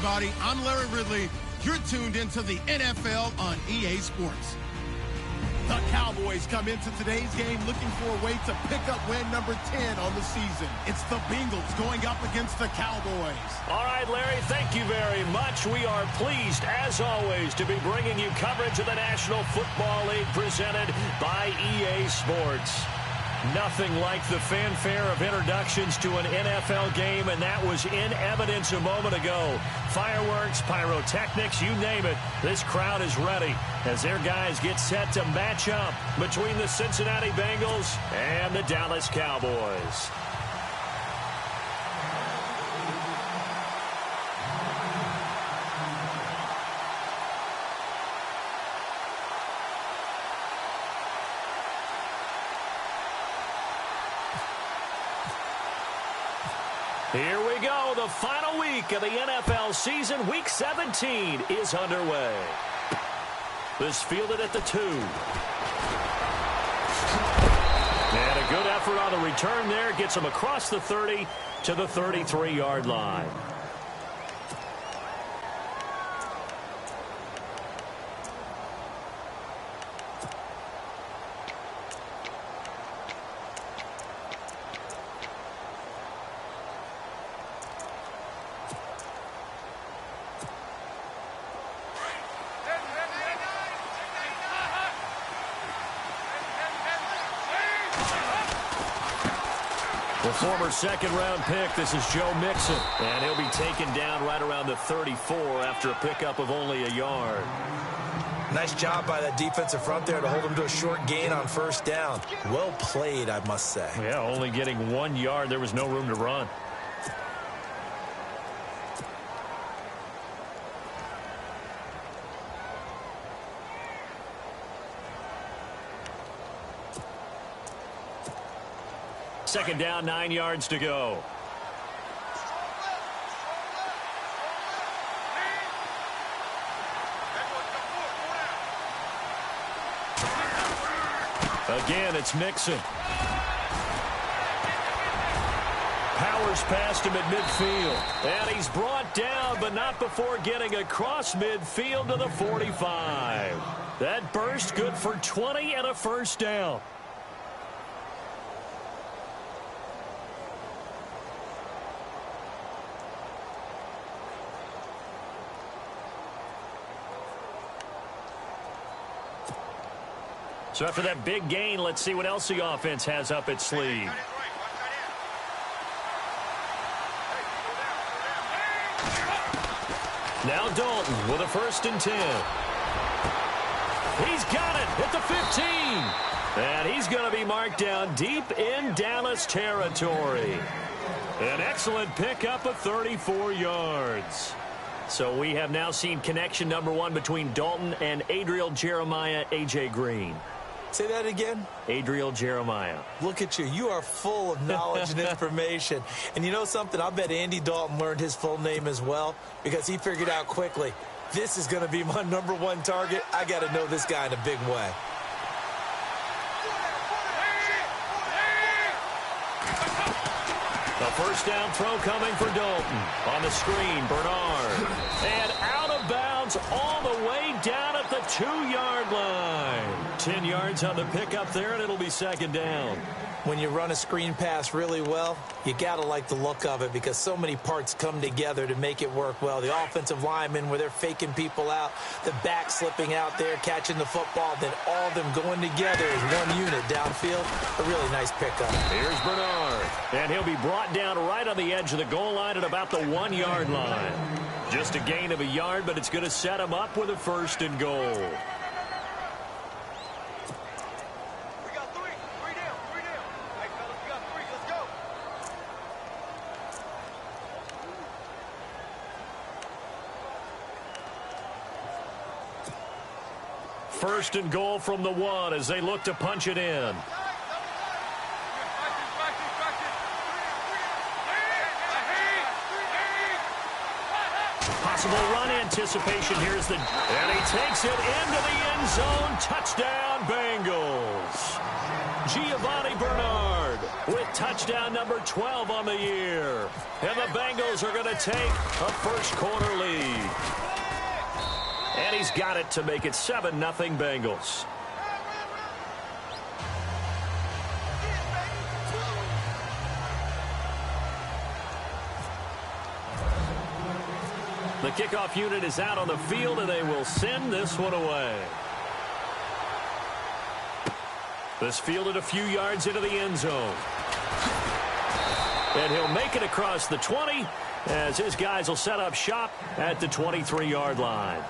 everybody. I'm Larry Ridley. You're tuned into the NFL on EA Sports. The Cowboys come into today's game looking for a way to pick up win number 10 on the season. It's the Bengals going up against the Cowboys. All right, Larry, thank you very much. We are pleased, as always, to be bringing you coverage of the National Football League presented by EA Sports. Nothing like the fanfare of introductions to an NFL game, and that was in evidence a moment ago. Fireworks, pyrotechnics, you name it. This crowd is ready as their guys get set to match up between the Cincinnati Bengals and the Dallas Cowboys. Here we go. The final week of the NFL season. Week 17 is underway. This fielded at the 2. And a good effort on the return there. Gets him across the 30 to the 33-yard line. The former second-round pick, this is Joe Mixon, and he'll be taken down right around the 34 after a pickup of only a yard. Nice job by that defensive front there to hold him to a short gain on first down. Well played, I must say. Yeah, only getting 1 yard. There was no room to run. Second down, 9 yards to go. Again, it's Mixon. Powers past him at midfield. And he's brought down, but not before getting across midfield to the 45. That burst good for 20 and a first down. So after that big gain, let's see what else the offense has up its sleeve. Now Dalton with a 1st and 10. He's got it at the 15. And he's going to be marked down deep in Dallas territory. An excellent pickup of 34 yards. So we have now seen connection number 1 between Dalton and Adriel Jeremiah, A.J. Green. Say that again? Adriel Jeremiah. Look at you. You are full of knowledge and information. And you know something? I bet Andy Dalton learned his full name as well because he figured out quickly, this is going to be my number 1 target. I got to know this guy in a big way. The first down throw coming for Dalton. On the screen, Bernard. And out of bounds all the way down at the 2-yard line. 10 yards on the pickup there, and it'll be second down. When you run a screen pass really well, you got to like the look of it because so many parts come together to make it work well. The offensive linemen, where they're faking people out, the back slipping out there, catching the football, then all of them going together as one unit downfield. A really nice pickup. Here's Bernard, and he'll be brought down right on the edge of the goal line at about the 1-yard line. Just a gain of a yard, but it's going to set him up with a 1st and goal. First and goal from the 1 as they look to punch it in. Possible run anticipation. Here's the... And he takes it into the end zone. Touchdown, Bengals. Giovanni Bernard with touchdown number 12 on the year. And the Bengals are going to take a first-quarter lead. And he's got it to make it 7-0 Bengals. The kickoff unit is out on the field, and they will send this one away. This fielded a few yards into the end zone. And he'll make it across the 20 as his guys will set up shop at the 23-yard line.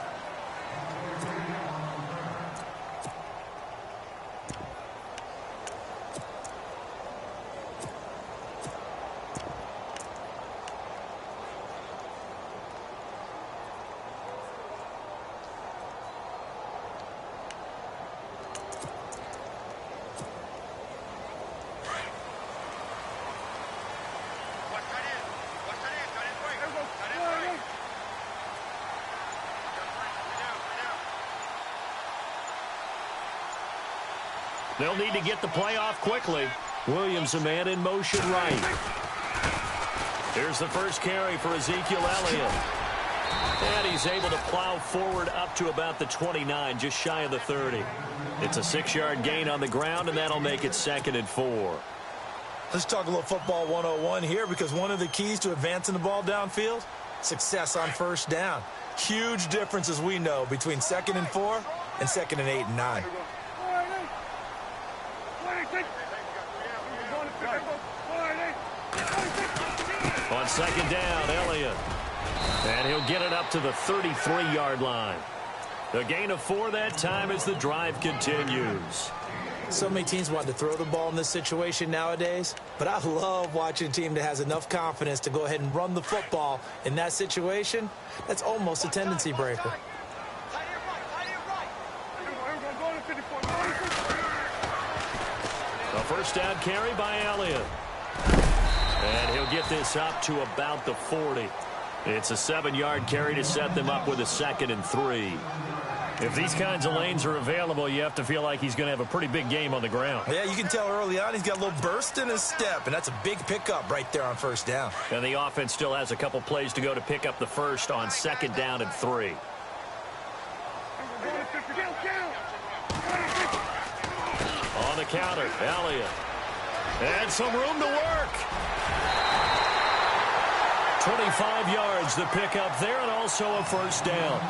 They'll need to get the play off quickly. Williams, a man in motion right. Here's the first carry for Ezekiel Elliott. And he's able to plow forward up to about the 29, just shy of the 30. It's a 6-yard gain on the ground, and that'll make it 2nd and 4. Let's talk a little football 101 here, because one of the keys to advancing the ball downfield, success on first down. Huge difference, as we know, between 2nd and 4 and 2nd and 8 and 9. On 2nd down, Elliott. And he'll get it up to the 33-yard line. A gain of 4 that time as the drive continues. So many teams want to throw the ball in this situation nowadays, but I love watching a team that has enough confidence to go ahead and run the football in that situation. That's almost a tendency breaker. A first down carry by Elliott. And he'll get this up to about the 40. It's a 7-yard carry to set them up with a 2nd and 3. If these kinds of lanes are available, you have to feel like he's going to have a pretty big game on the ground. Yeah, you can tell early on he's got a little burst in his step, and that's a big pickup right there on first down. And the offense still has a couple plays to go to pick up the first on 2nd down and 3. On the counter, Elliott. And some room to work. 25 yards the pickup there, and also a first down.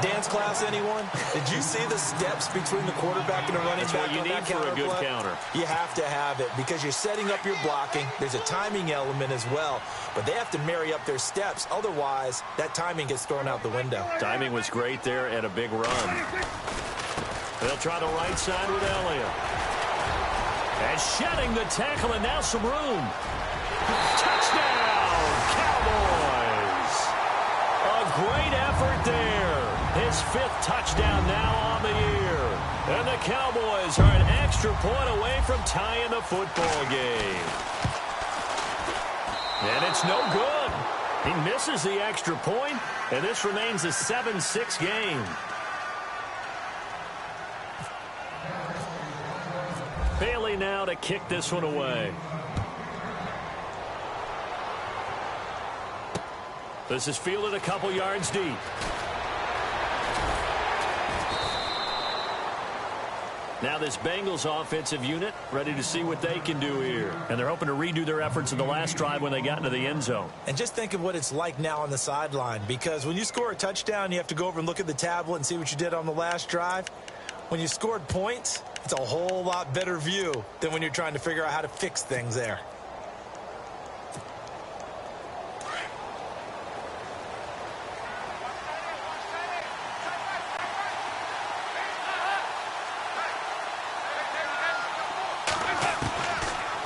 Dance class, anyone? Did you see the steps between the quarterback and the running back? That's what you need for a good counter. You have to have it because you're setting up your blocking. There's a timing element as well, but they have to marry up their steps. Otherwise, that timing gets thrown out the window. Timing was great there and a big run. They'll try the right side with Elliott. And shedding the tackle, and now some room. Touchdown, Cowboys! A great effort there. His 5th touchdown now on the year. And the Cowboys are an extra point away from tying the football game. And it's no good. He misses the extra point, and this remains a 7-6 game. Bailey now to kick this one away. This is fielded a couple yards deep. Now this Bengals offensive unit ready to see what they can do here. And they're hoping to redo their efforts in the last drive when they got into the end zone. And just think of what it's like now on the sideline, because when you score a touchdown, you have to go over and look at the tablet and see what you did on the last drive. When you scored points, it's a whole lot better view than when you're trying to figure out how to fix things there.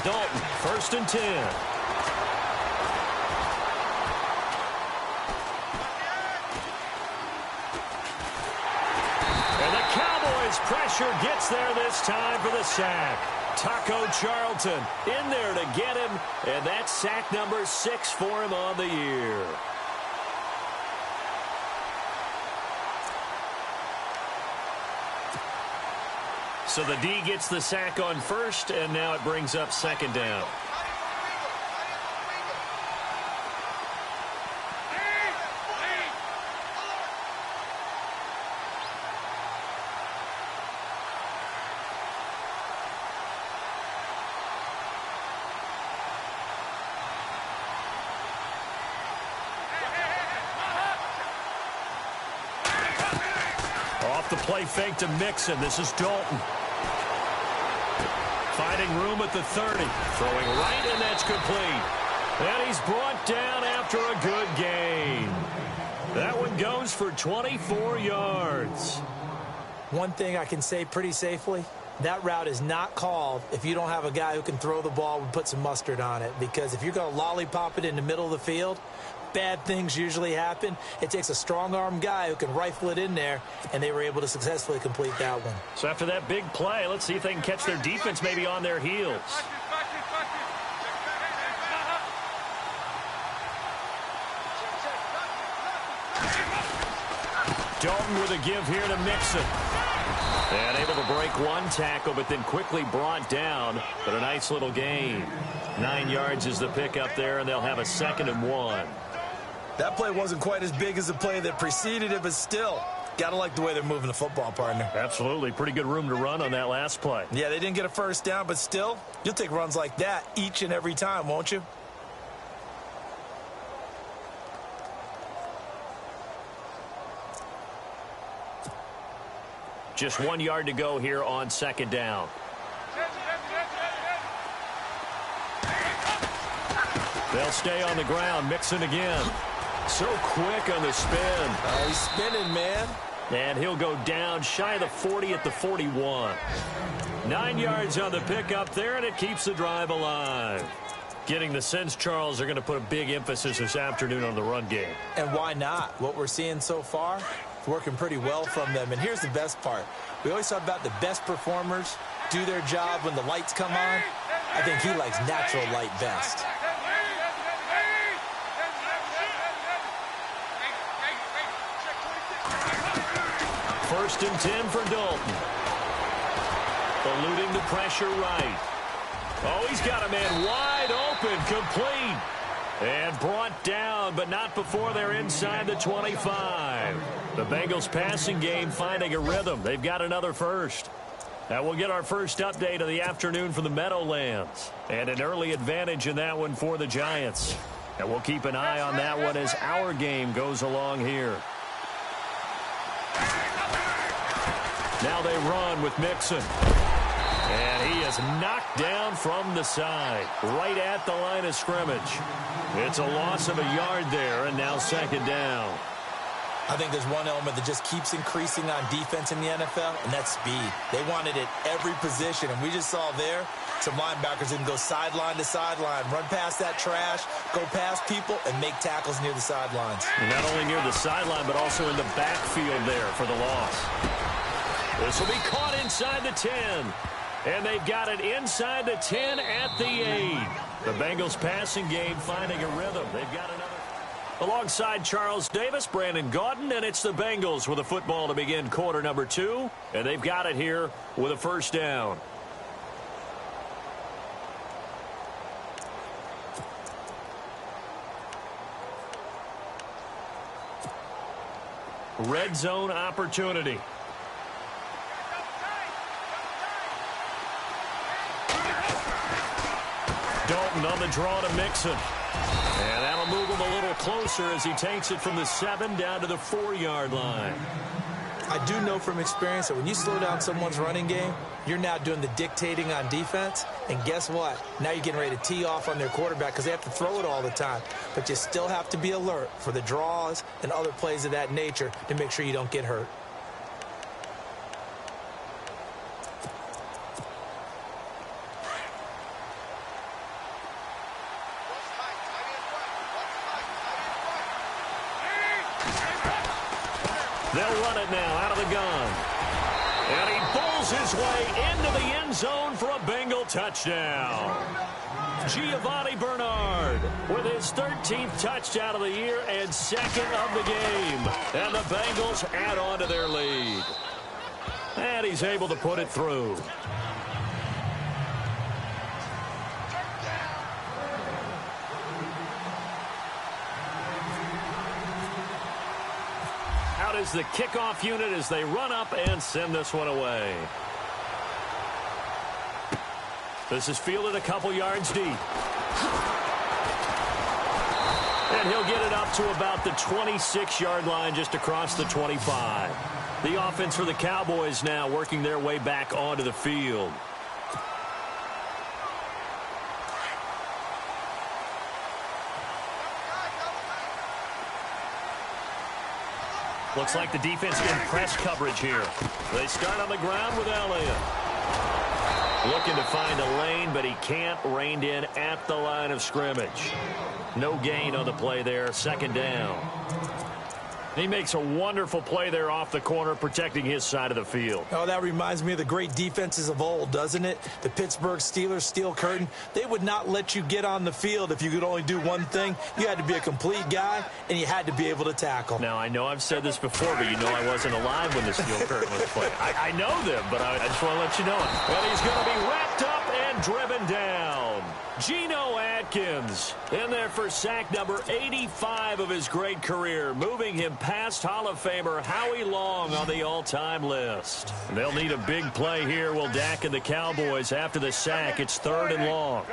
Dalton, 1st and 10. Pressure gets there this time for the sack. Taco Charlton in there to get him, and that's sack number 6 for him on the year. So the D gets the sack on first, and now it brings up 2nd down. the play fake to Mixon. This is Dalton. Finding room at the 30. Throwing right, and that's complete. And he's brought down after a good gain. That one goes for 24 yards. One thing I can say pretty safely, that route is not called if you don't have a guy who can throw the ball and put some mustard on it. Because if you're going to lollipop it in the middle of the field, bad things usually happen. It takes a strong-arm guy who can rifle it in there, and they were able to successfully complete that one. So after that big play, let's see if they can catch their defense maybe on their heels. Dalton with a give here to Mixon. And able to break one tackle, but then quickly brought down. But a nice little gain. 9 yards is the pickup there, and they'll have a 2nd and 1. That play wasn't quite as big as the play that preceded it, but still, got to like the way they're moving the football, partner. Absolutely. Pretty good room to run on that last play. Yeah, they didn't get a first down, but still, you'll take runs like that each and every time, won't you? Just 1 yard to go here on 2nd down. They'll stay on the ground. Mixon again. So quick on the spin. He's spinning, man. And he'll go down shy of the 40 at the 41. 9 yards on the pickup there, and it keeps the drive alive. Getting the sense, Charles, they're going to put a big emphasis this afternoon on the run game. And why not? What we're seeing so far, it's working pretty well from them. And here's the best part. We always talk about the best performers do their job when the lights come on. I think he likes natural light best. First and 10 for Dalton. Eluding the pressure right. Oh, he's got a man wide open, complete. And brought down, but not before they're inside the 25. The Bengals passing game finding a rhythm. They've got another first. Now we'll get our first update of the afternoon from the Meadowlands. And an early advantage in that one for the Giants. And we'll keep an eye on that one as our game goes along here. Now they run with Mixon. And he is knocked down from the side, right at the line of scrimmage. It's a loss of a yard there, and now 2nd down. I think there's one element that just keeps increasing on defense in the NFL, and that's speed. They want it at every position, and we just saw there some linebackers that can go sideline to sideline, run past that trash, go past people, and make tackles near the sidelines. And not only near the sideline, but also in the backfield there for the loss. This will be caught inside the 10. And they've got it inside the 10 at the 8. The Bengals passing game finding a rhythm. They've got another. Alongside Charles Davis, Brandon Gaudin, and it's the Bengals with a football to begin quarter number 2. And they've got it here with a first down. Red zone opportunity. Dalton on the draw to Mixon. And that'll move him a little closer as he takes it from the 7 down to the 4-yard line. I do know from experience that when you slow down someone's running game, you're now doing the dictating on defense. And guess what? Now you're getting ready to tee off on their quarterback because they have to throw it all the time. But you still have to be alert for the draws and other plays of that nature to make sure you don't get hurt. They'll run it now out of the gun. And he pulls his way into the end zone for a Bengal touchdown. Giovanni Bernard with his 13th touchdown of the year and 2nd of the game. And the Bengals add on to their lead. And he's able to put it through. Out is the kickoff unit as they run up and send this one away. This is fielded a couple yards deep. And he'll get it up to about the 26-yard line just across the 25. The offense for the Cowboys now working their way back onto the field. Looks like the defense in press coverage here. They start on the ground with Elliott. Looking to find a lane, but he can't. Reined in at the line of scrimmage. No gain on the play there. Second down. He makes a wonderful play there off the corner, protecting his side of the field. Oh, that reminds me of the great defenses of old, doesn't it? The Pittsburgh Steelers, steel curtain. They would not let you get on the field if you could only do one thing. You had to be a complete guy, and you had to be able to tackle. Now, I know I've said this before, but you know I wasn't alive when the steel curtain was played. I know them, but I just want to let you know it. Well, he's going to be wrapped up and driven down. Geno Atkins in there for sack number 85 of his great career, moving him past Hall of Famer Howie Long on the all-time list. They'll need a big play here, will Dak and the Cowboys after the sack. It's 3rd and long.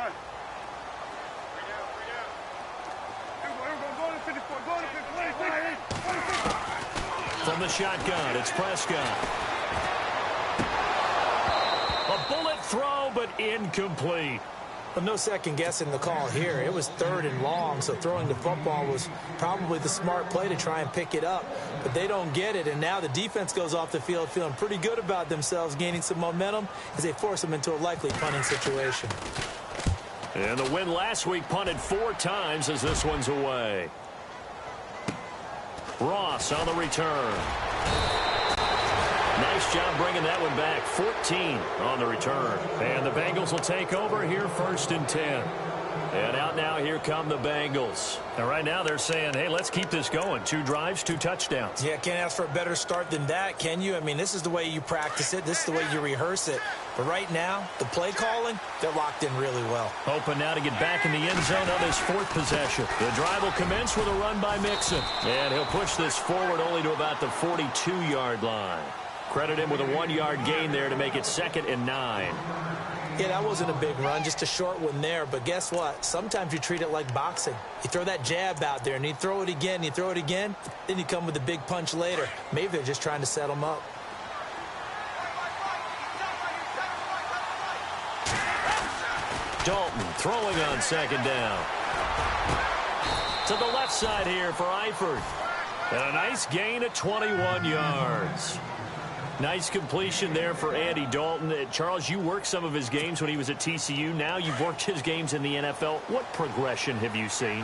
From the shotgun, it's Prescott. A bullet throw, but incomplete. Well, no second guessing the call here. It was 3rd and long, so throwing the football was probably the smart play to try and pick it up. But they don't get it, and now the defense goes off the field feeling pretty good about themselves, gaining some momentum as they force them into a likely punting situation. And the win last week punted 4 times as this one's away. Ross on the return. Nice job bringing that one back. 14 on the return. And the Bengals will take over here 1st and 10. And out now, here come the Bengals. And right now they're saying, hey, let's keep this going. 2 drives, 2 touchdowns. Yeah, can't ask for a better start than that, can you? I mean, this is the way you practice it. This is the way you rehearse it. But right now, the play calling, they're locked in really well. Hoping now to get back in the end zone on this 4th possession. The drive will commence with a run by Mixon. And he'll push this forward only to about the 42-yard line. Credit him with a 1-yard gain there to make it 2nd and 9. Yeah, that wasn't a big run, just a short one there. But guess what? Sometimes you treat it like boxing. You throw that jab out there, and you throw it again, you throw it again, then you come with a big punch later. Maybe they're just trying to set them up. Dalton throwing on 2nd down. To the left side here for Eifert. And a nice gain of 21 yards. Nice completion there for Andy Dalton. Charles, you worked some of his games when he was at TCU. Now you've worked his games in the NFL. What progression have you seen?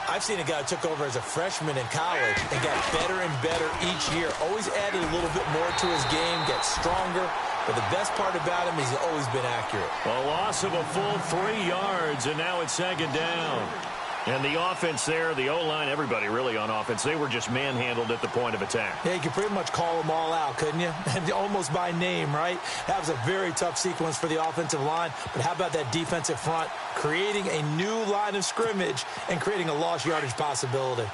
I've seen a guy who took over as a freshman in college and got better and better each year. Always added a little bit more to his game, gets stronger. But the best part about him is he's always been accurate. A loss of a full 3 yards, and now it's 2nd down. And the offense there, the O-line, everybody really on offense, they were just manhandled at the point of attack. Yeah, you could pretty much call them all out, couldn't you? Almost by name, right? That was a very tough sequence for the offensive line. But how about that defensive front creating a new line of scrimmage and creating a lost yardage possibility?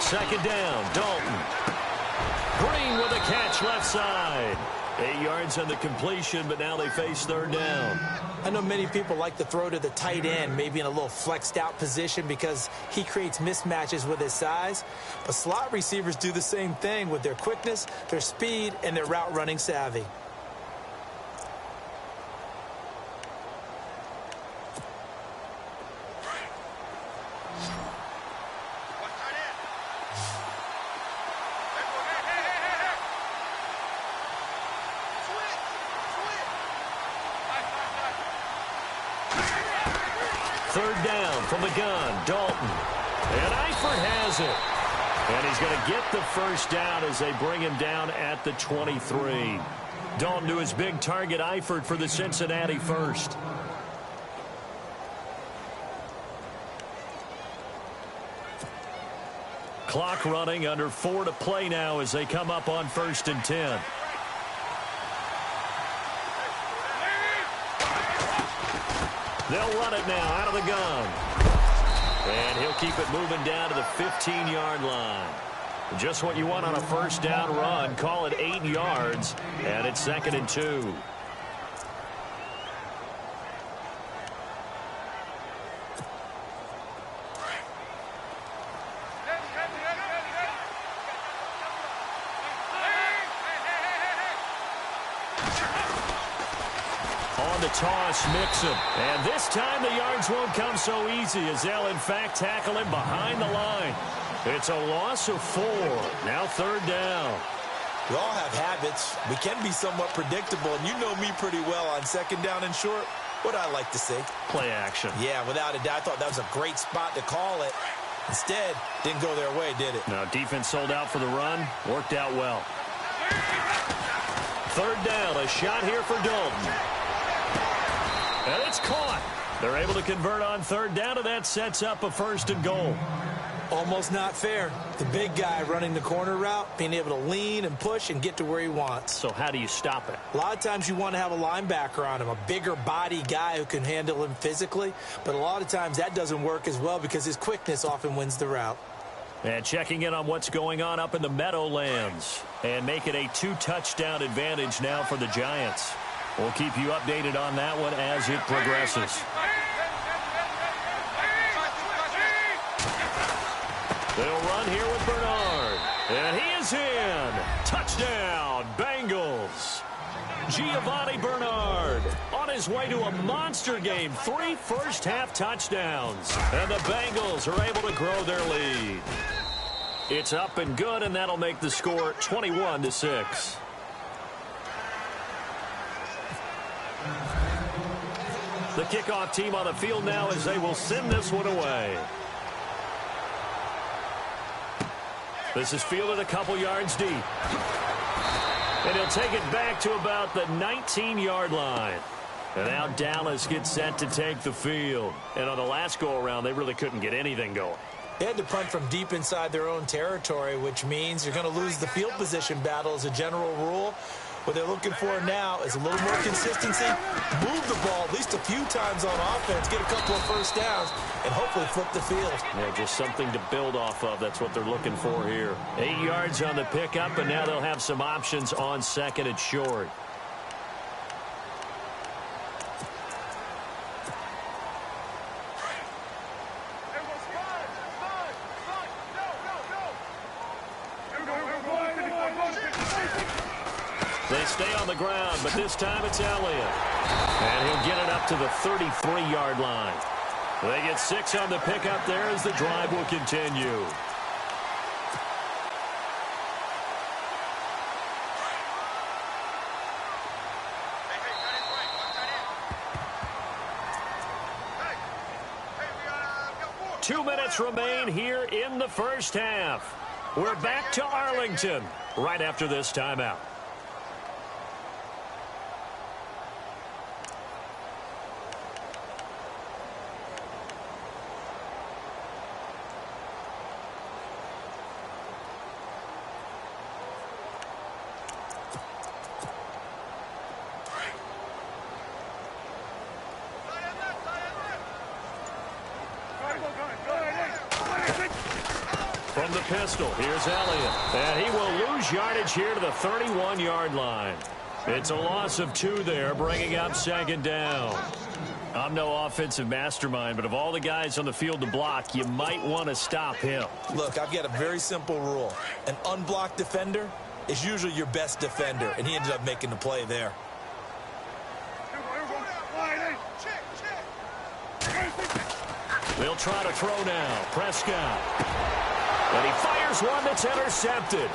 Second down, Dalton. Green with a catch left side. 8 yards on the completion, but now they face 3rd down. I know many people like to throw to the tight end, maybe in a little flexed out position because he creates mismatches with his size. But slot receivers do the same thing with their quickness, their speed, and their route running savvy. Third down from the gun, Dalton. And Eifert has it. And he's going to get the first down as they bring him down at the 23. Dalton to his big target, Eifert, for the Cincinnati first. Clock running, under 4 to play now as they come up on 1st and 10. They'll run it now out of the gun. And he'll keep it moving down to the 15-yard line. Just what you want on a first down run. Call it 8 yards, and it's 2nd and 2. On the toss, Mixon. And this time the yards won't come so easy as they'll, in fact, tackle him behind the line. It's a loss of 4. Now 3rd down. We all have habits. We can be somewhat predictable, and you know me pretty well on 2nd down and short. What I like to say? Play action. Yeah, without a doubt. I thought that was a great spot to call it. Instead, didn't go their way, did it? Now, defense sold out for the run. Worked out well. 3rd down. A shot here for Dalton. And it's caught. They're able to convert on 3rd down, and that sets up a 1st and goal. Almost not fair. The big guy running the corner route, being able to lean and push and get to where he wants. So how do you stop it? A lot of times you want to have a linebacker on him, a bigger body guy who can handle him physically. But a lot of times that doesn't work as well because his quickness often wins the route. And checking in on what's going on up in the Meadowlands. And make it a 2-touchdown advantage now for the Giants. We'll keep you updated on that one as it progresses. They'll run here with Bernard. And he is in. Touchdown, Bengals. Giovanni Bernard on his way to a monster game. 3 first-half touchdowns. And the Bengals are able to grow their lead. It's up and good, and that'll make the score 21-6. The kickoff team on the field now as they will send this one away. This is fielded a couple yards deep. And he'll take it back to about the 19-yard line. And now Dallas gets set to take the field. And on the last go-around, they really couldn't get anything going. They had to punt from deep inside their own territory, which means you're going to lose the field position battle as a general rule. What they're looking for now is a little more consistency, move the ball at least a few times on offense, get a couple of first downs, and hopefully flip the field. Yeah, just something to build off of. That's what they're looking for here. 8 yards on the pickup, and now they'll have some options on 2nd and short. They stay on the ground, but this time it's Elliott. And he'll get it up to the 33-yard line. They get 6 on the pickup there as the drive will continue. Two minutes remain here in the first half. We're back to Arlington right after this timeout. From the pistol, here's Elliott. And he will lose yardage here to the 31-yard line. It's a loss of 2 there, bringing up 2nd down. I'm no offensive mastermind, but of all the guys on the field to block, you might want to stop him. Look, I've got a very simple rule. An unblocked defender is usually your best defender, and he ended up making the play there. They'll try to throw now. Prescott. And he fires one that's intercepted.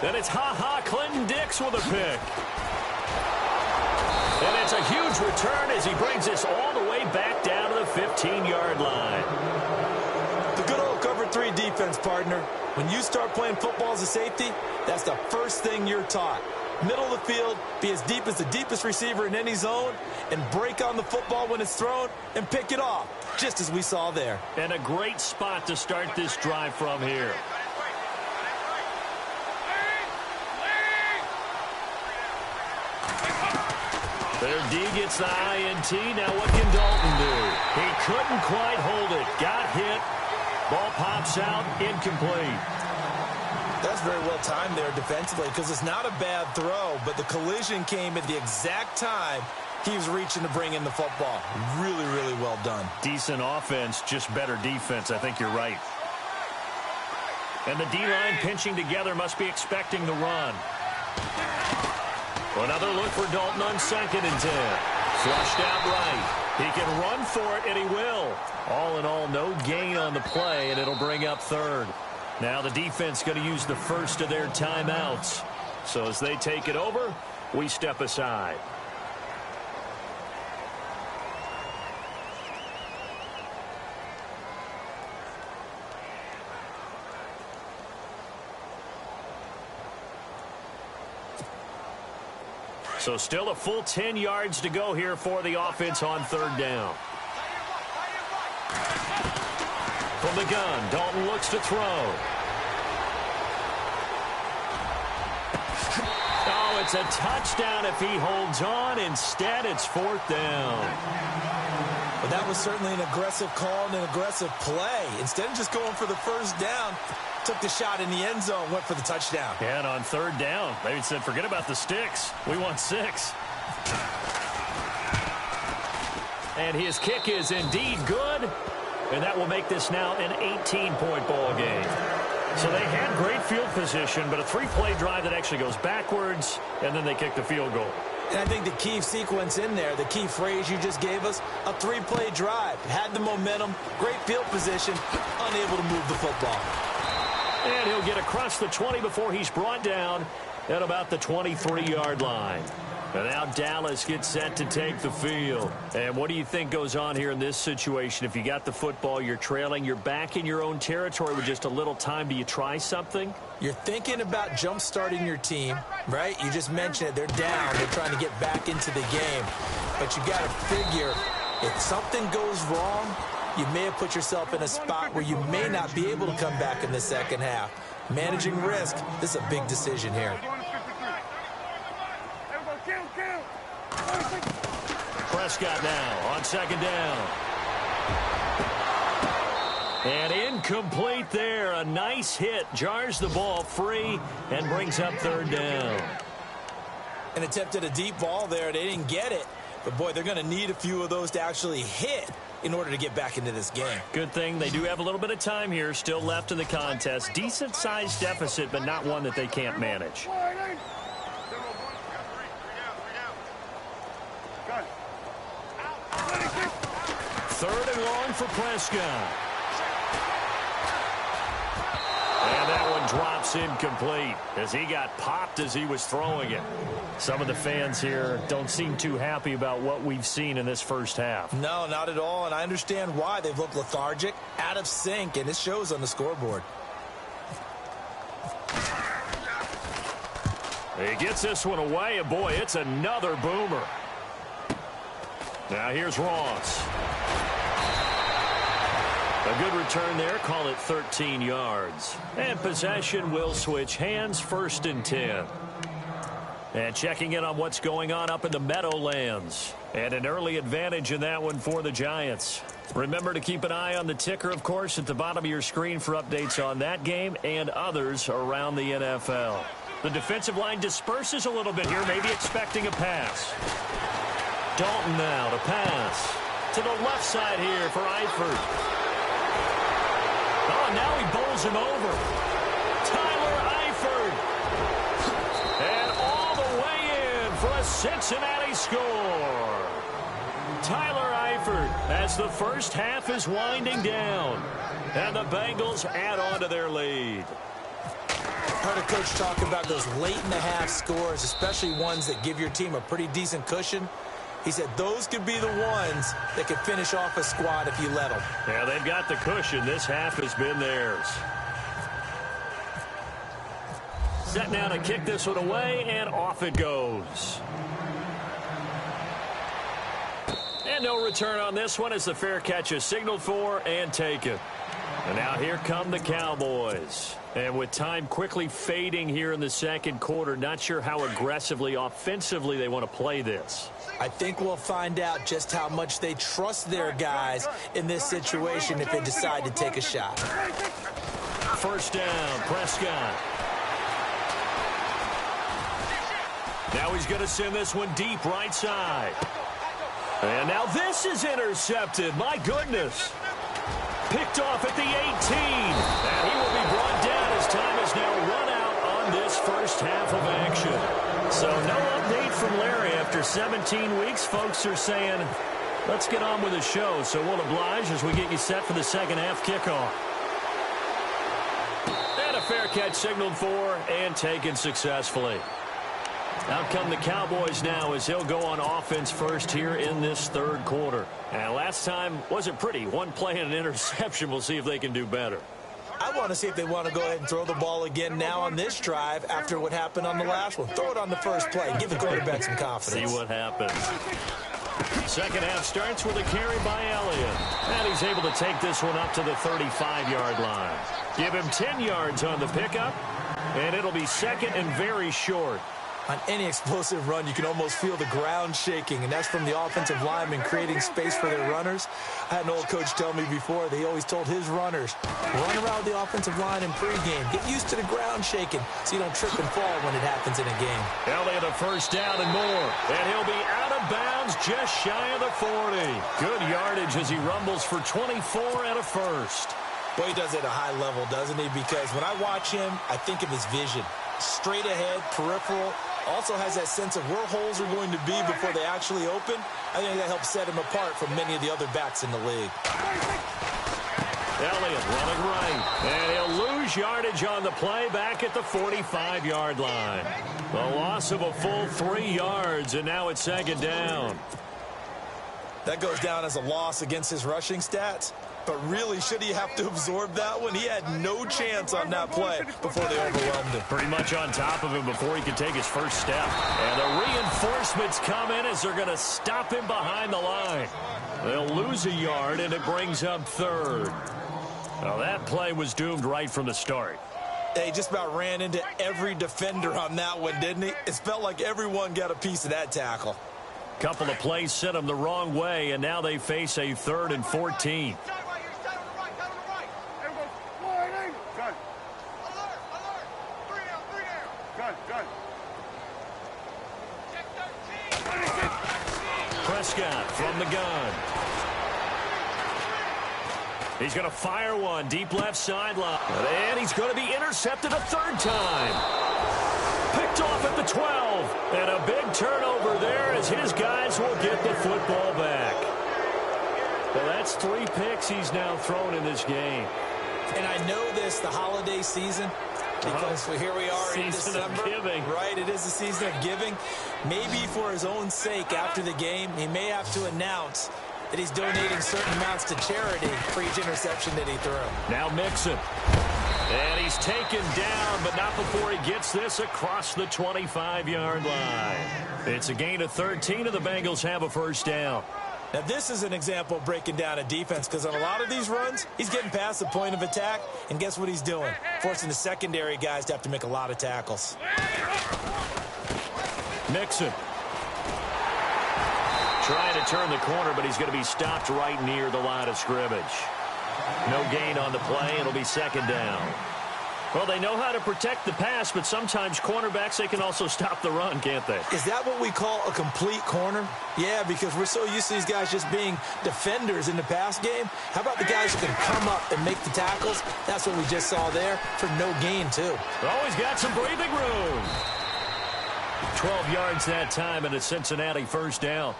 Then it's Clinton Dix with a pick. And it's a huge return as he brings this all the way back down to the 15-yard line. The good old cover 3 defense, partner. When you start playing football as a safety, that's the first thing you're taught. Middle of the field, be as deep as the deepest receiver in any zone, and break on the football when it's thrown and pick it off, just as we saw there. And a great spot to start this drive from here. Their D gets the INT. Now what can Dalton do? He couldn't quite hold it. Got hit. Ball pops out. Incomplete. That's very well timed there defensively because it's not a bad throw, but the collision came at the exact time he was reaching to bring in the football. Really, really well done. Decent offense, just better defense. I think you're right. And the D-line pinching together must be expecting the run. Another look for Dalton on 2nd and 10. Flushed out right. He can run for it, and he will. All in all, no gain on the play, and it'll bring up 3rd. Now the defense going to use the first of their timeouts. So as they take it over, we step aside. So still a full 10 yards to go here for the offense on 3rd down. From the gun, Dalton looks to throw. Oh, it's a touchdown if he holds on. Instead, it's 4th down. Well, that was certainly an aggressive call and an aggressive play. Instead of just going for the first down, took the shot in the end zone, went for the touchdown. Yeah, and on 3rd down, they said, forget about the sticks. We want 6. And his kick is indeed good. And that will make this now an 18-point ball game. So they had great field position, but a 3-play drive that actually goes backwards, and then they kick the field goal. And I think the key sequence in there, the key phrase you just gave us, a 3-play drive. Had the momentum, great field position, unable to move the football. And he'll get across the 20 before he's brought down at about the 23-yard line. And now Dallas gets set to take the field. And what do you think goes on here in this situation? If you got the football, you're trailing, you're back in your own territory with just a little time. Do you try something? You're thinking about jump-starting your team, right? You just mentioned it. They're down. They're trying to get back into the game. But you got to figure if something goes wrong, you may have put yourself in a spot where you may not be able to come back in the second half. Managing risk, this is a big decision here. Prescott now on 2nd down. And incomplete there. A nice hit. Jars the ball free and brings up 3rd down. And attempted a deep ball there. They didn't get it. But, boy, they're going to need a few of those to actually hit in order to get back into this game. Good thing they do have a little bit of time here still left in the contest. Decent-sized deficit, but not one that they can't manage. 3rd and long for Prescott. And that one drops incomplete as he got popped as he was throwing it. Some of the fans here don't seem too happy about what we've seen in this first half. No, not at all, and I understand why. They've looked lethargic, out of sync, and it shows on the scoreboard. He gets this one away, and boy, it's another boomer. Now here's Ross. A good return there, call it 13 yards. And possession will switch hands, 1st and 10. And checking in on what's going on up in the Meadowlands. And an early advantage in that one for the Giants. Remember to keep an eye on the ticker, of course, at the bottom of your screen for updates on that game and others around the NFL. The defensive line disperses a little bit here, maybe expecting a pass. Dalton now to pass. To the left side here for Eifert. Oh, now he bowls him over. Tyler Eifert. And all the way in for a Cincinnati score. Tyler Eifert as the first half is winding down. And the Bengals add on to their lead. Heard a coach talk about those late-in-the-half scores, especially ones that give your team a pretty decent cushion. He said those could be the ones that could finish off a squad if you let them. Yeah, they've got the cushion. This half has been theirs. Set now to kick this one away, and off it goes. And no return on this one as the fair catch is signaled for and taken. And now here come the Cowboys. And with time quickly fading here in the second quarter, not sure how aggressively, offensively they want to play this. I think we'll find out just how much they trust their guys in this situation if they decide to take a shot. 1st down, Prescott. Now he's going to send this one deep right side. And now this is intercepted. My goodness. Picked off at the 18. And he will be brought down as time has now run out on this first half of action. So no update from Larry after 17 weeks. Folks are saying, let's get on with the show. So we'll oblige as we get you set for the second half kickoff. And a fair catch signaled for and taken successfully. Out come the Cowboys now as he'll go on offense first here in this third quarter. And last time wasn't pretty. One play and an interception. We'll see if they can do better. I want to see if they want to go ahead and throw the ball again now on this drive after what happened on the last one. Throw it on the first play. Give the quarterback some confidence. See what happens. Second half starts with a carry by Elliott. And he's able to take this one up to the 35-yard line. Give him 10 yards on the pickup. And it'll be second and very short. On any explosive run, you can almost feel the ground shaking, and that's from the offensive linemen creating space for their runners. I had an old coach tell me before, he always told his runners, run around the offensive line in pregame. Get used to the ground shaking so you don't trip and fall when it happens in a game. Elliott a first down and more, and he'll be out of bounds just shy of the 40. Good yardage as he rumbles for 24 and a first. Well, he does it at a high level, doesn't he? Because when I watch him, I think of his vision. Straight ahead, peripheral. Also has that sense of where holes are going to be before they actually open. I think that helps set him apart from many of the other backs in the league. Elliott running right. And he'll lose yardage on the play back at the 45-yard line. The loss of a full 3 yards, and now it's second down. That goes down as a loss against his rushing stats. But really, should he have to absorb that one? He had no chance on that play before they overwhelmed him. Pretty much on top of him before he could take his first step. And the reinforcements come in as they're going to stop him behind the line. They'll lose a yard, and it brings up third. Now, that play was doomed right from the start. He just about ran into every defender on that one, didn't he? It felt like everyone got a piece of that tackle. Couple of plays sent them the wrong way, and now they face a 3rd and 14. Prescott from the gun. He's going to fire one deep left sideline. And he's going to be intercepted a third time. Picked off at the 12. And a big turnover there as his guys will get the football back. Well, that's 3 picks he's now thrown in this game. And I know this, the holiday season, because here we are in December. Right, it is the season of giving. Maybe for his own sake after the game, he may have to announce that he's donating certain amounts to charity for each interception that he threw. Now Mixon. And he's taken down, but not before he gets this across the 25-yard line. It's a gain of 13, and the Bengals have a first down. Now, this is an example of breaking down a defense, because on a lot of these runs, he's getting past the point of attack, and guess what he's doing? Forcing the secondary guys to have to make a lot of tackles. Mixon. Trying to turn the corner, but he's going to be stopped right near the line of scrimmage. No gain on the play. It'll be second down. Well, they know how to protect the pass, but sometimes cornerbacks, they can also stop the run, can't they? Is that what we call a complete corner? Yeah, because we're so used to these guys just being defenders in the pass game. How about the guys who can come up and make the tackles? That's what we just saw there for no gain, too. Always got some breathing room. 12 yards that time, and a Cincinnati first down.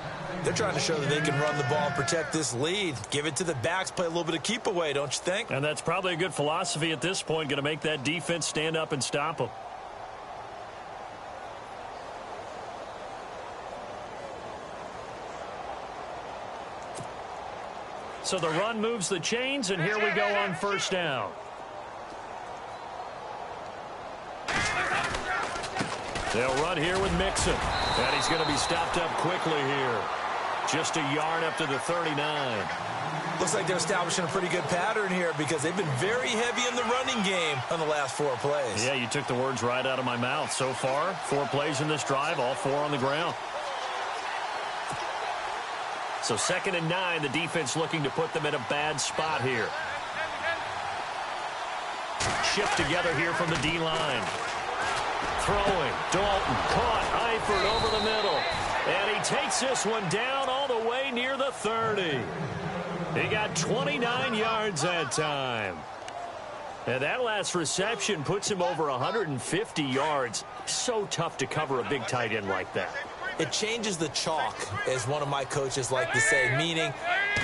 They're trying to show that they can run the ball and protect this lead. Give it to the backs, play a little bit of keep away, don't you think? And that's probably a good philosophy at this point, going to make that defense stand up and stop them. So the run moves the chains, and here we go on first down. They'll run here with Mixon. And he's going to be stopped up quickly here. Just a yard up to the 39. Looks like they're establishing a pretty good pattern here because they've been very heavy in the running game on the last 4 plays. Yeah, you took the words right out of my mouth. So far, 4 plays in this drive, all 4 on the ground. So 2nd and 9, the defense looking to put them in a bad spot here. Shift together here from the D-line. Throwing. Dalton caught. effort over the middle. And he takes this one down all the way near the 30. He got 29 yards that time. And that last reception puts him over 150 yards. So tough to cover a big tight end like that. It changes the chalk, as one of my coaches like to say, meaning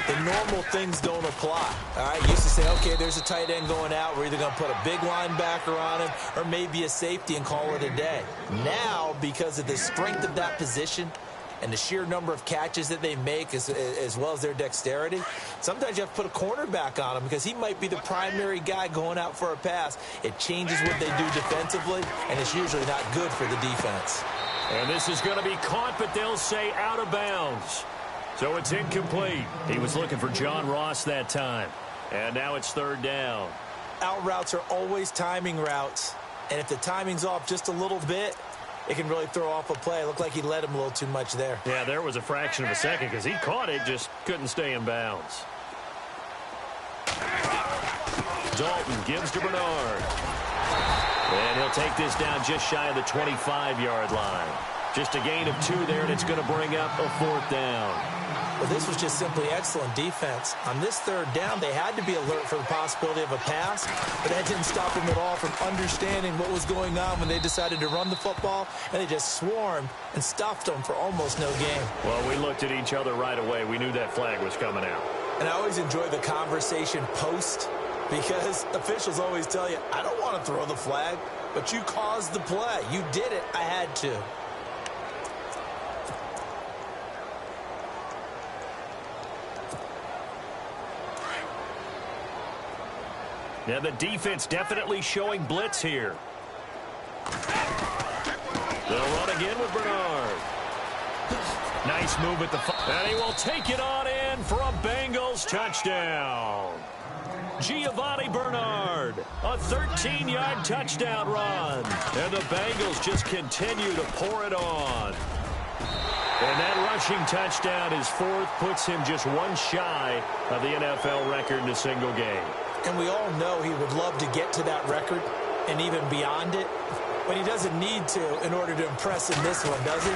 the normal things don't apply. All right, used to say, okay, there's a tight end going out. We're either going to put a big linebacker on him or maybe a safety and call it a day. Now, because of the strength of that position and the sheer number of catches that they make as well as their dexterity, sometimes you have to put a cornerback on him because he might be the primary guy going out for a pass. It changes what they do defensively, and it's usually not good for the defense. And this is going to be caught, but they'll say out of bounds. So it's incomplete. He was looking for John Ross that time. And now it's third down. Out routes are always timing routes. And if the timing's off just a little bit, it can really throw off a play. It looked like he led him a little too much there. Yeah, there was a fraction of a second because he caught it, just couldn't stay in bounds. Dalton gives to Bernard. And he'll take this down just shy of the 25-yard line. Just a gain of 2 there, and it's going to bring up a fourth down. Well, this was just simply excellent defense. On this third down, they had to be alert for the possibility of a pass, but that didn't stop them at all from understanding what was going on when they decided to run the football, and they just swarmed and stuffed them for almost no gain. Well, we looked at each other right away. We knew that flag was coming out. And I always enjoy the conversation post, because officials always tell you, I don't want to throw the flag, but you caused the play. You did it. I had to. Yeah, the defense definitely showing blitz here. They'll run again with Bernard. Nice move at the... And he will take it on in for a Bengals touchdown. Giovanni Bernard, a 13-yard touchdown run. And the Bengals just continue to pour it on. And that rushing touchdown, his fourth, puts him just one shy of the NFL record in a single game. And we all know he would love to get to that record and even beyond it. But he doesn't need to in order to impress in this one, does he?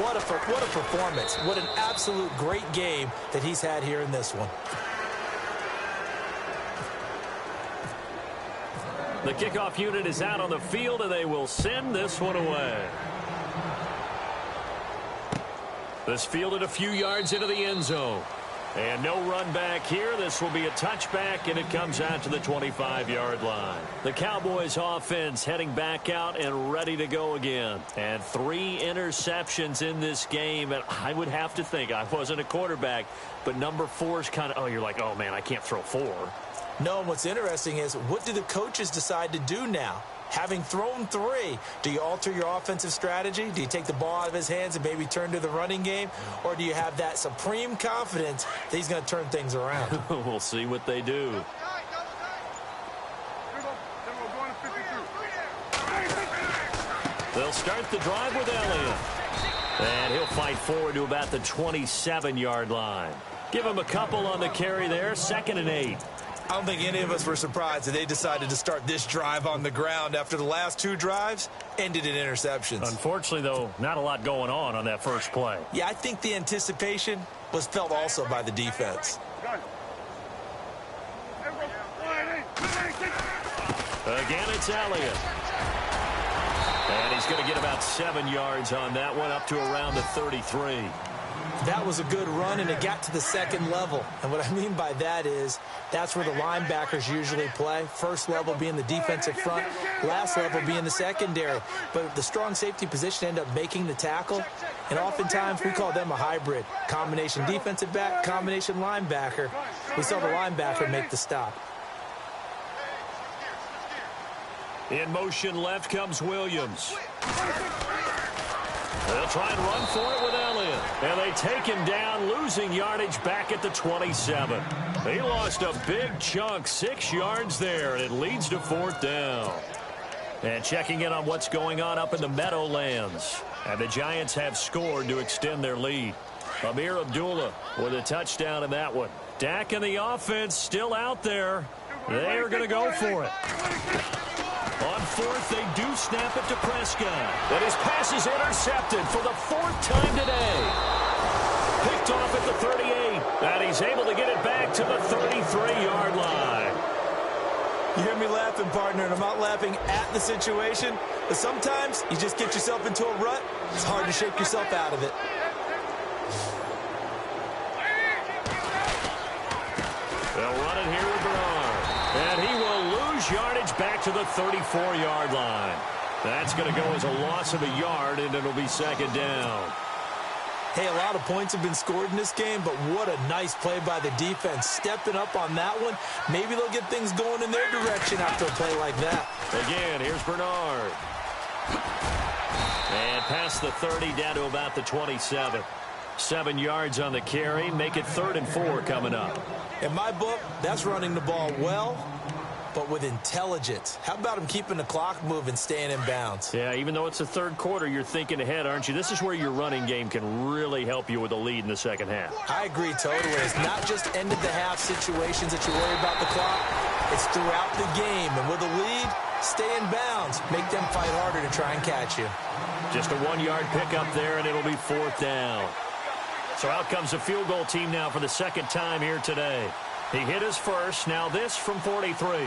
What a performance. What an absolute great game that he's had here in this one. The kickoff unit is out on the field, and they will send this one away. This fielded a few yards into the end zone. And no run back here. This will be a touchback, and it comes out to the 25-yard line. The Cowboys offense heading back out and ready to go again. And 3 interceptions in this game. And I would have to think, I wasn't a quarterback, but number 4 is kind of, oh, you're like, oh, man, I can't throw 4. No, and what's interesting is, what do the coaches decide to do now? Having thrown 3, do you alter your offensive strategy? Do you take the ball out of his hands and maybe turn to the running game? Or do you have that supreme confidence that he's going to turn things around? We'll see what they do. They'll start the drive with Elliott. And he'll fight forward to about the 27-yard line. Give him a couple on the carry there, 2nd and 8. I don't think any of us were surprised that they decided to start this drive on the ground after the last 2 drives ended in interceptions. Unfortunately, though, not a lot going on that first play. Yeah, I think the anticipation was felt also by the defense. Again, it's Elliott. And he's going to get about 7 yards on that one, up to around the 33. That was a good run, and it got to the 2nd level. And what I mean by that is that's where the linebackers usually play. First level being the defensive front, last level being the secondary. But the strong safety position ended up making the tackle, and oftentimes we call them a hybrid. Combination defensive back, combination linebacker. We saw the linebacker make the stop. In motion left comes Williams. They'll try and run for it with Elliott. And they take him down, losing yardage back at the 27. He lost a big chunk, 6 yards there, and it leads to 4th down. And checking in on what's going on up in the Meadowlands. And the Giants have scored to extend their lead. Amir Abdullah with a touchdown in that one. Dak and the offense still out there. They are going to go for it. On fourth, they do snap it to Prescott. And his pass is intercepted for the fourth time today. Picked off at the 38. And he's able to get it back to the 33-yard line. You hear me laughing, partner, and I'm not laughing at the situation. But sometimes you just get yourself into a rut. It's hard to shake yourself out of it. They'll run it here with Bernard. And he will lose yardage back to the 34-yard line. That's going to go as a loss of a yard, and it'll be second down. Hey, a lot of points have been scored in this game, but what a nice play by the defense. Stepping up on that one. Maybe they'll get things going in their direction after a play like that. Again, here's Bernard. And past the 30 down to about the 27. 7 yards on the carry. Make it 3rd and 4 coming up. In my book, that's running the ball well, but with intelligence. How about him keeping the clock moving, staying in bounds? Yeah, even though it's the third quarter, you're thinking ahead, aren't you? This is where your running game can really help you with a lead in the second half. I agree totally. It's not just end-of-the-half situations that you worry about the clock. It's throughout the game. And with a lead, stay in bounds. Make them fight harder to try and catch you. Just a 1-yard pickup there, and it'll be 4th down. So out comes the field goal team now for the second time here today. He hit his first. Now this from 43.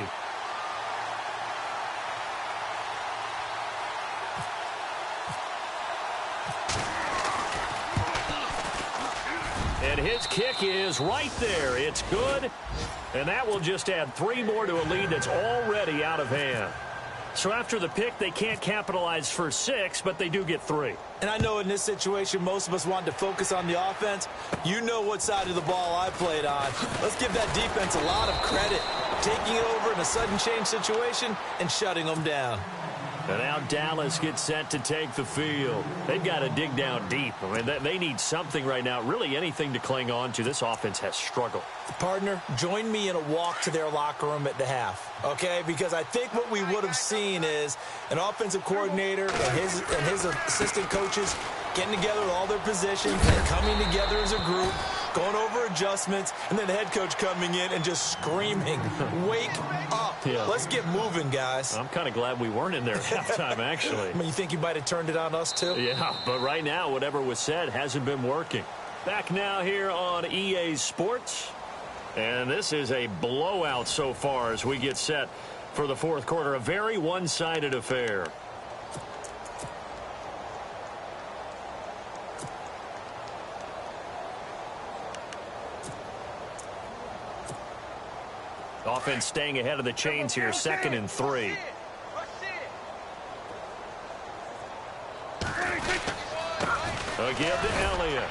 And his kick is right there. It's good. And that will just add 3 more to a lead that's already out of hand. So after the pick, they can't capitalize for 6, but they do get 3. And I know in this situation, most of us wanted to focus on the offense. You know what side of the ball I played on. Let's give that defense a lot of credit. Taking it over in a sudden change situation and shutting them down. And now Dallas gets set to take the field. They've got to dig down deep. I mean, they need something right now, really anything to cling on to. This offense has struggled. Partner, join me in a walk to their locker room at the half, okay? Because I think what we would have seen is an offensive coordinator and his assistant coaches getting together with all their positions and coming together as a group, going over adjustments, and then the head coach coming in and just screaming, wake up. Yeah. Let's get moving, guys. I'm kind of glad we weren't in there at halftime, actually. I mean, you think you might have turned it on us, too? Yeah, but right now, whatever was said hasn't been working. Back now here on EA Sports. And this is a blowout so far as we get set for the fourth quarter. A very one-sided affair. Offense staying ahead of the chains here, 2nd and 3. Again to Elliott.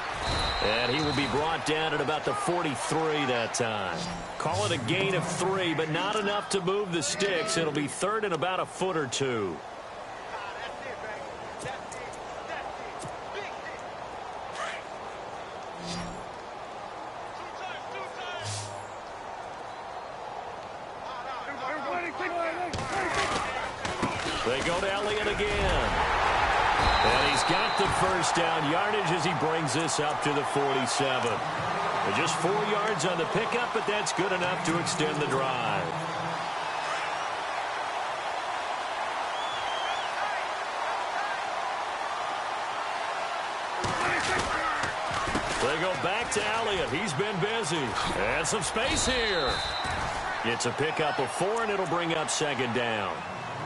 And he will be brought down at about the 43 that time. Call it a gain of 3, but not enough to move the sticks. It'll be 3rd and about a foot or 2. They go to Elliott again. And he's got the first down yardage as he brings this up to the 47. Just 4 yards on the pickup, but that's good enough to extend the drive. They go back to Elliott. He's been busy. And some space here. It's a pickup of 4, and it'll bring up 2nd down.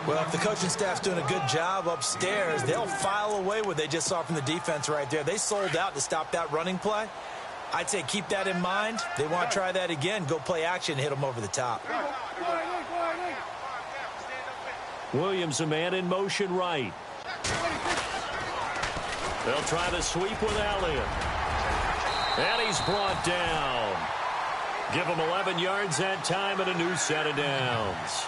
Well, if the coaching staff's doing a good job upstairs, they'll file away what they just saw from the defense right there. They sold out to stop that running play. I'd say keep that in mind. They want to try that again. Go play action, hit them over the top. Williams, a man in motion right. They'll try the sweep with Elliott. And he's brought down. Give him 11 yards that time and a new set of downs.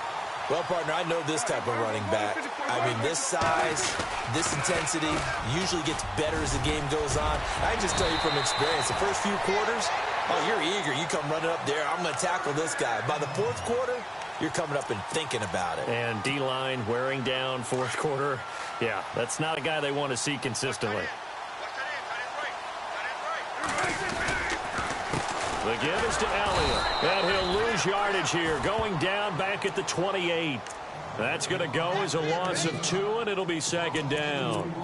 Well, partner, I know this type of running back. I mean, this size, this intensity usually gets better as the game goes on. I can just tell you from experience, the first few quarters, oh, you're eager. You come running up there. I'm going to tackle this guy. By the fourth quarter, you're coming up and thinking about it. And D-line wearing down fourth quarter. Yeah, that's not a guy they want to see consistently. The give is to Elliott. And he'll lose yardage here, going down back at the 28. That's going to go as a loss of 2, and it'll be second down.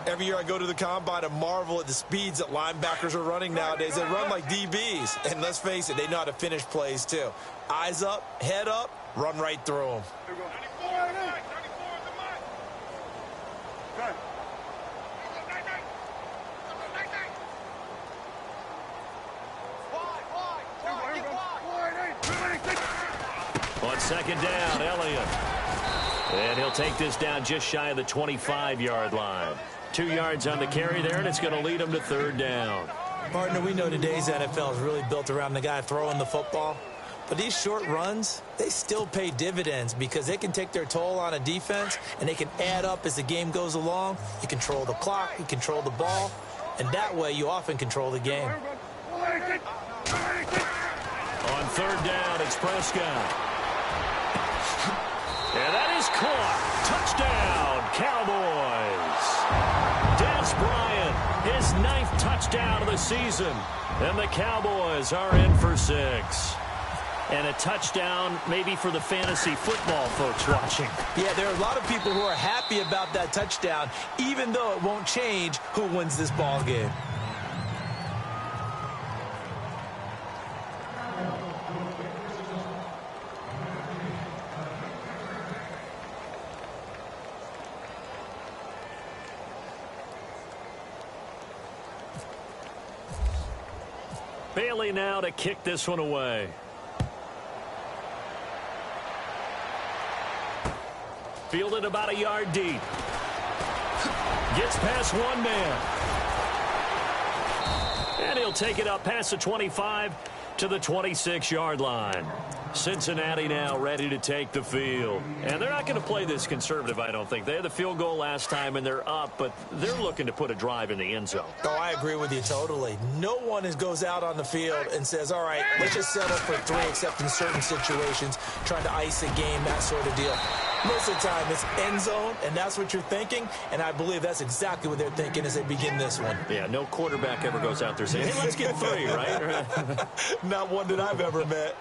Every year I go to the combine and marvel at the speeds that linebackers are running nowadays. They run like DBs. And let's face it, they know how to finish plays too. Eyes up, head up, run right through them. On second down, Elliott. And he'll take this down just shy of the 25-yard line. 2 yards on the carry there, and it's going to lead him to third down. Partner, we know today's NFL is really built around the guy throwing the football. But these short runs, they still pay dividends because they can take their toll on a defense, and they can add up as the game goes along. You control the clock, you control the ball, and that way you often control the game. On third down, it's Prescott. And that is caught. Touchdown, Cowboys. Des Bryant, his 9th touchdown of the season. And the Cowboys are in for 6. And a touchdown maybe for the fantasy football folks watching. Yeah, there are a lot of people who are happy about that touchdown, even though it won't change who wins this ball game. Bailey now to kick this one away. Fielded about a yard deep. Gets past one man. And he'll take it up past the 25 to the 26-yard line. Cincinnati now ready to take the field. And they're not going to play this conservative, I don't think. They had the field goal last time, and they're up, but they're looking to put a drive in the end zone. Oh, I agree with you totally. No one goes out on the field and says, all right, let's just settle for 3, except in certain situations, trying to ice a game, that sort of deal. Most of the time, it's end zone, and that's what you're thinking, and I believe that's exactly what they're thinking as they begin this one. Yeah, no quarterback ever goes out there saying, hey, let's get 3, right? Not one that I've ever met.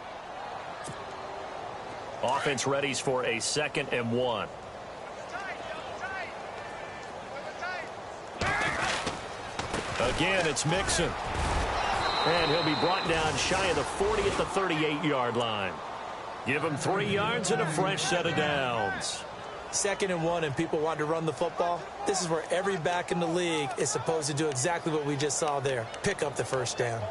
Offense readies for a 2nd and 1. Again, it's Mixon. And he'll be brought down shy of the 40 at the 38-yard line. Give him 3 yards and a fresh set of downs. 2nd and 1, and people want to run the football. This is where every back in the league is supposed to do exactly what we just saw there. Pick up the first down.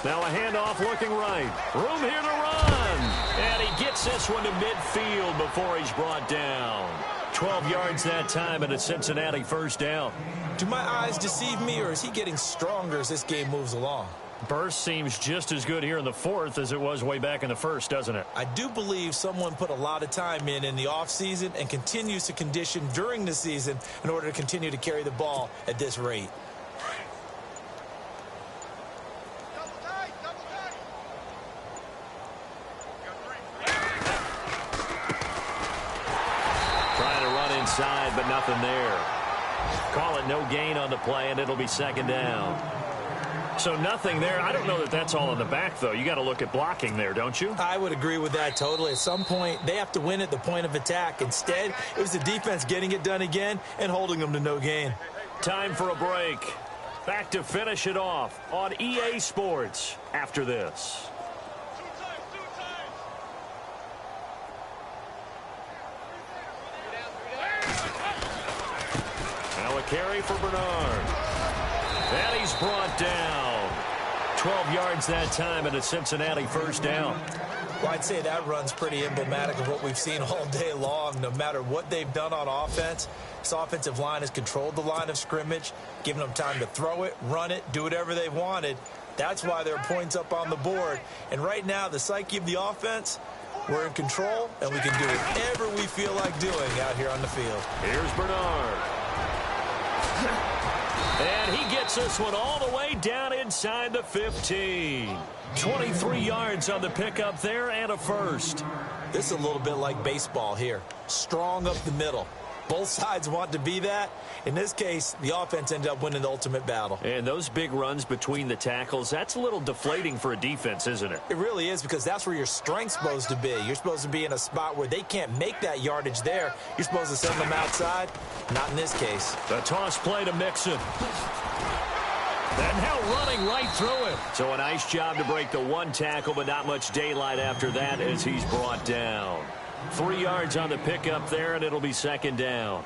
Now a handoff looking right. Room here to run. And he gets this one to midfield before he's brought down. 12 yards that time and a Cincinnati first down. Do my eyes deceive me, or is he getting stronger as this game moves along? Burst seems just as good here in the 4th as it was way back in the 1st, doesn't it? I do believe someone put a lot of time in the offseason and continues to condition during the season in order to continue to carry the ball at this rate. Inside, but nothing there. Call it no gain on the play, and it'll be 2nd down. So nothing there. I don't know that that's all in the back, though. You got to look at blocking there, don't you? I would agree with that totally. At some point, they have to win at the point of attack. Instead, it was the defense getting it done again and holding them to no gain. Time for a break. Back to finish it off on EA Sports after this. Carry for Bernard. And he's brought down. 12 yards that time and a Cincinnati first down. Well, I'd say that run's pretty emblematic of what we've seen all day long. No matter what they've done on offense, this offensive line has controlled the line of scrimmage, given them time to throw it, run it, do whatever they've wanted. That's why there are points up on the board. And right now, the psyche of the offense, we're in control, and we can do whatever we feel like doing out here on the field. Here's Bernard. And he gets this one all the way down inside the 15. 23 yards on the pickup there and a first. This is a little bit like baseball here. Strong up the middle. Both sides want to be that. In this case, the offense ended up winning the ultimate battle. And those big runs between the tackles, that's a little deflating for a defense, isn't it? It really is, because that's where your strength's supposed to be. You're supposed to be in a spot where they can't make that yardage there. You're supposed to send them outside. Not in this case. The toss play to Mixon. And now running right through it. So a nice job to break the one tackle, but not much daylight after that as he's brought down. 3 yards on the pickup there, and it'll be second down.